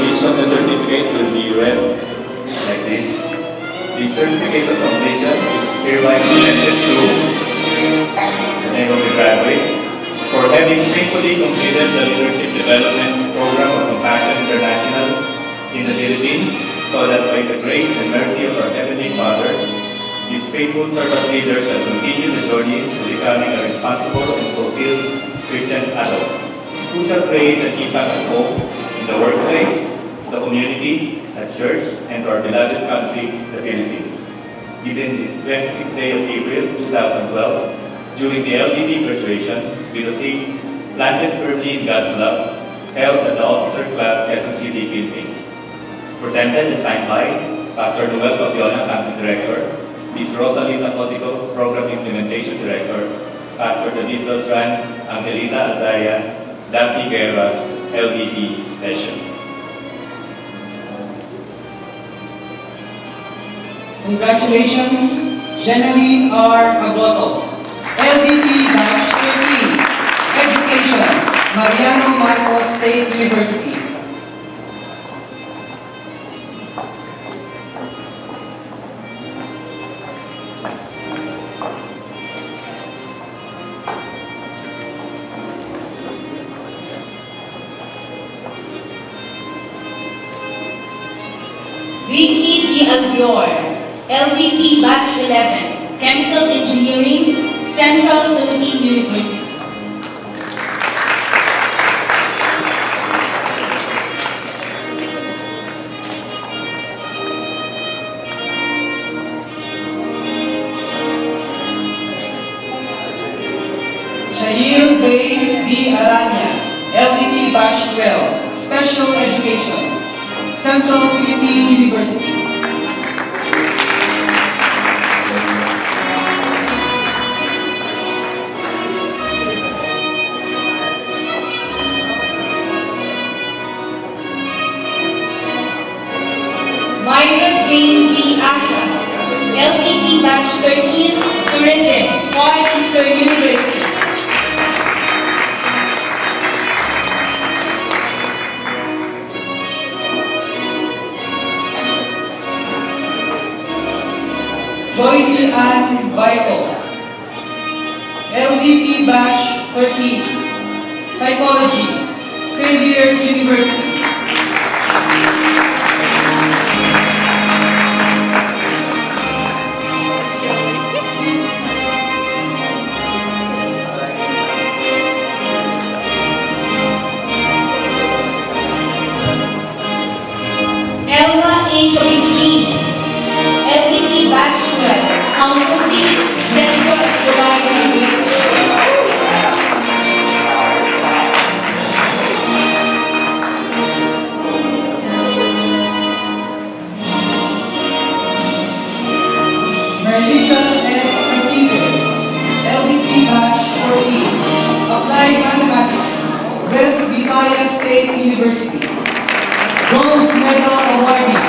completion, the certificate will be read like this. The certificate of completion is hereby presented to the name of the graduate for having faithfully completed the Leadership Development Program of Compassion International in the Philippines, so that by the grace and mercy of our Heavenly Father, this faithful servant leader shall continue the journey to becoming a responsible and fulfilled Christian adult, who shall create an impact at home, in the workplace, the community, at church, and to our beloved country, the Philippines. Given this 26th day of April 2012, during the LDP graduation, with the theme Planted Firmly in God's Love, held at the Officer Club, Quezon City, Philippines. Presented and signed by Pastor Noel Papiona, Country Director, Ms. Rosalita Cosico, Program Implementation Director, Pastor David Beltran, Angelita Aldaya, Daphne Guerra, LDP Specialist. Congratulations, Jenaline R. Agoto, LDP Batch 13, Education, Mariano Marcos State University. Ricky D. Alvior, LDP Batch 11, Chemical Engineering, Central Philippine University. Shail Grace D. Aranya, LDP Batch 12, Special Education, Central Philippine University. Myra Jane B. Ashas, LDP Batch 13, Tourism, Far Eastern University. Joyce Ann Baito, LDP Batch 13, Psychology, Xavier University. Elma A. Corintini, LDP Batch 12, Accountancy, Central Escobar University. Melissa S. Castillo, LDP Batch 14, Applied Mathematics, West Visayas State University. Bronze Medal Awardee.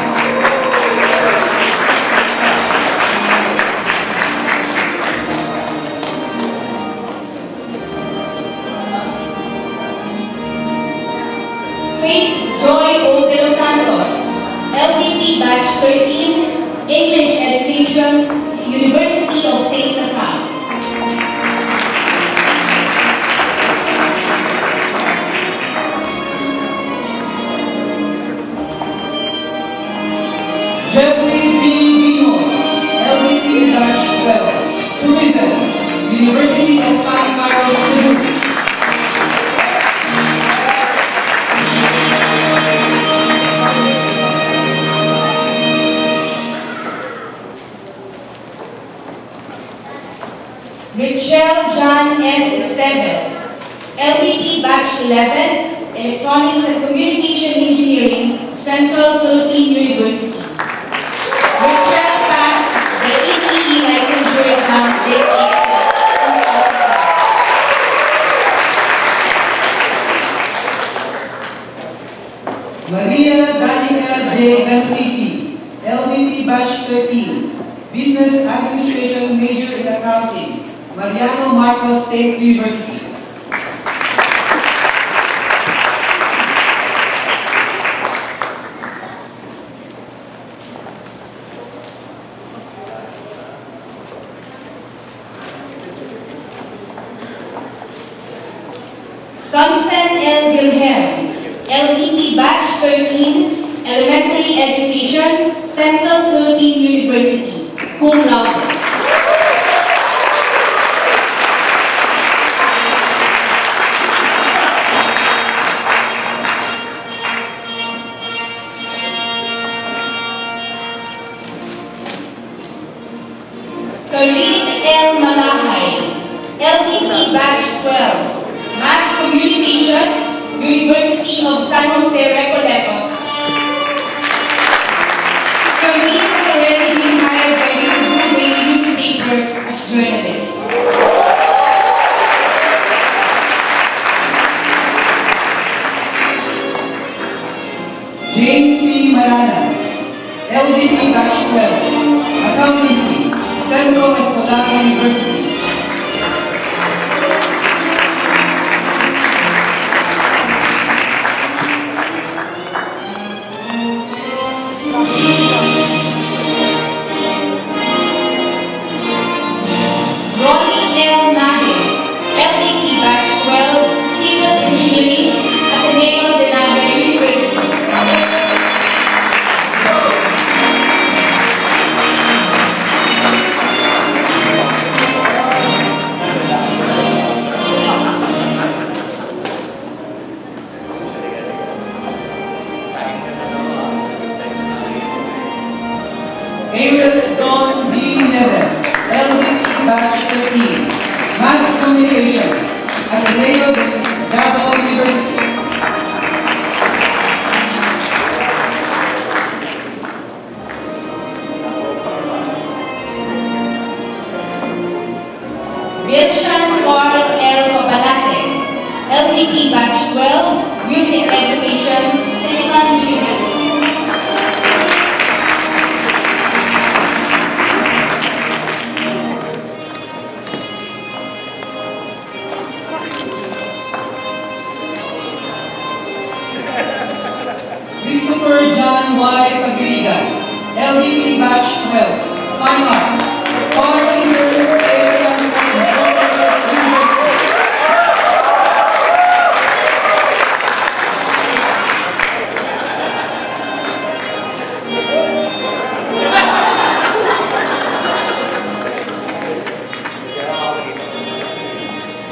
Faith Joy O. De Los Santos, LDP Batch 13, English Education, University of St. Lasal. Jeffrey B. Bimos, LDP Batch 12, Tourism, University of San Carlos, Cebu. Michelle John S. Esteves, LDP Batch 11, Electronics and Communication Engineering, Central Philippine University. Michelle passed the ECE licensure exam this year. Maria Danica J. MPC, LDP Batch 13, Business Administration Major in Accounting, Mariano Marcos State University. Sunset L. Gilhem, LDP Batch 13, Elementary Education, Central Philippine University, cum laude. Kareem L. Malahay, LDP Batch 12, Mass Communication, University of San Jose, Recoletos. Kareem has already been hired by the Cebu Daily newspaper as journalist. Jane C. Malana, LDP Batch 12, Accountancy, Central Escolar University. Ronnie L. Nahe, LDP Batch 12, Civil Engineering, Ateneo de Naga University. Aries Don D. Neves, LDP Batch 13, Mass Communication, Ateneo de Davao University. Wilshan Carl L. Pabalate, LDP Batch 12, Music Education, Silicon University. Christopher John Y. Pagirigan, LDP Batch 12, Fine Arts, Parliser Air Transport Incorporated University.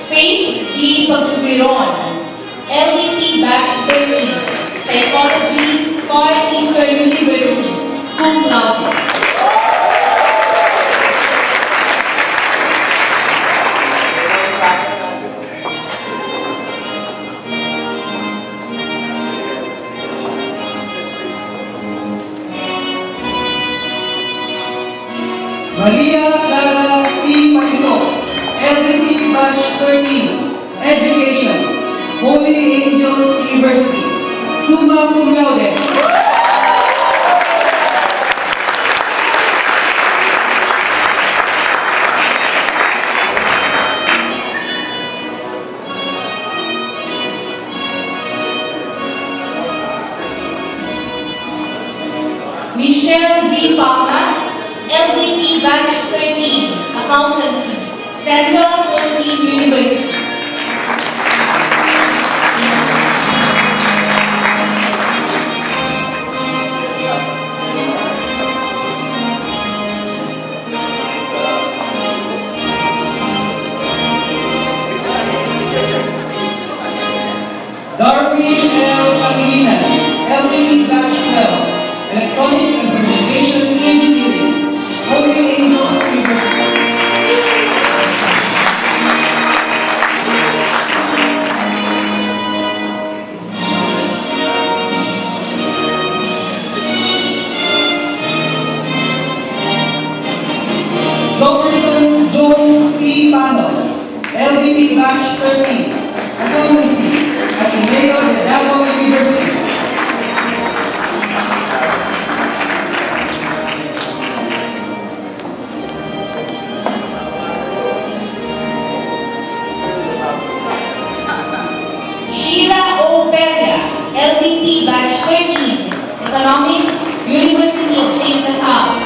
Faith D. Pagsubiron, LDP Batch 13, Psychology, Far Eastern University, cum laude. Maria Clara P. Paliso, LDP Batch 13, Education, Holy Angels University, summa cum laude. Michelle V. Palma, LDP Batch 13, Accountancy, Central Philippine University. Darwin L. Pangilinan, LDP Batch 12, Electronics and Communication Engineering, Holy Angels University. Jefferson Jones C. Panos, LDP Batch 13, Accountancy, Ateneo de Davao University. Sheila O. Peria, LDP Batch 13, Economics, University of St. LaSalle.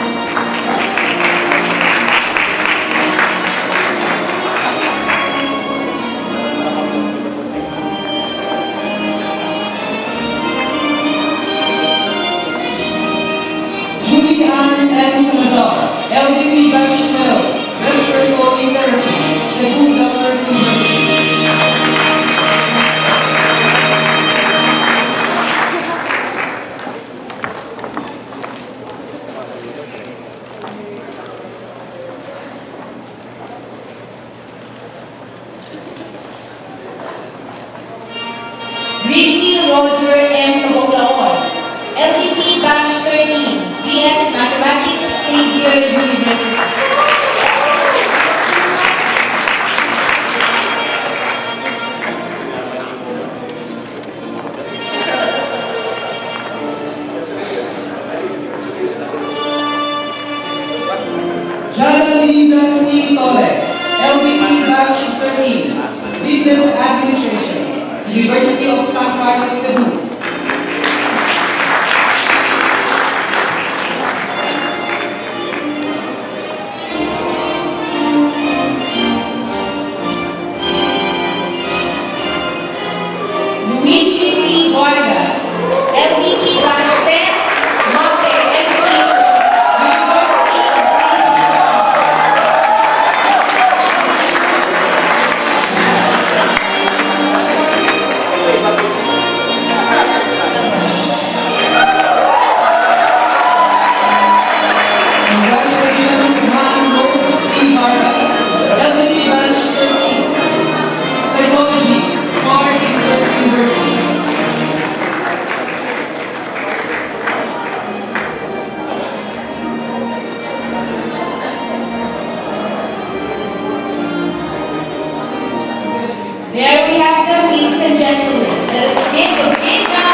University. Jana Liza C. Torres, LPP Batch 13, Business Administration, University of San Carlos, Cebu. Luigi P. Vargas, LPP Batch 10, Mate Education, University of St. Congratulations, Man Rose C. Vargas, LPP Batch 13, Psychology, Far Eastern University. There we have them, ladies and gentlemen. Let us give a big round